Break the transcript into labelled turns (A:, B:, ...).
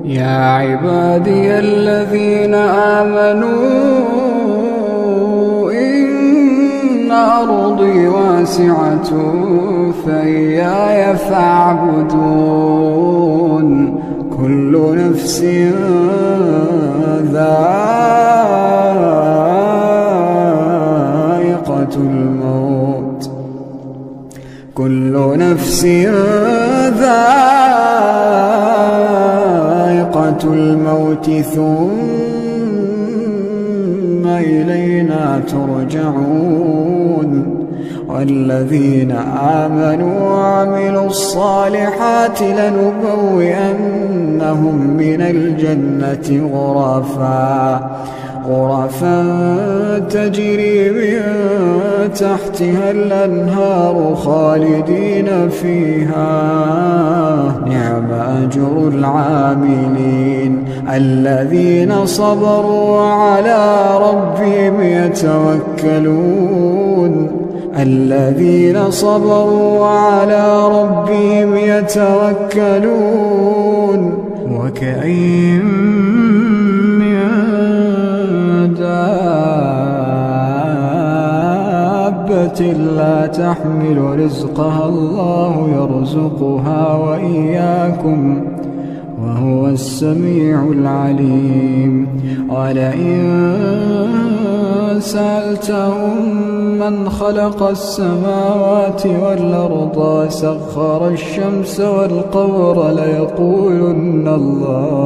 A: يا عبادي الذين آمنوا إن أرضي واسعة فإياي فاعبدون كل نفس ذائقة الموت كل نفس ذائقة الموت ثم إلينا ترجعون والذين آمنوا وعملوا الصالحات لنبوئنهم من الجنة غرفا تجري من تحتها الأنهار خالدين فيها نعم أجر العاملين الذين صبروا وعلى ربهم يتوكلون وكأين من دابة لا تحمل رزقها الله يرزقها وإياكم وهو السميع العليم ولئن سألتهم من خلق السماوات والأرض وسخر الشمس والقمر ليقولن الله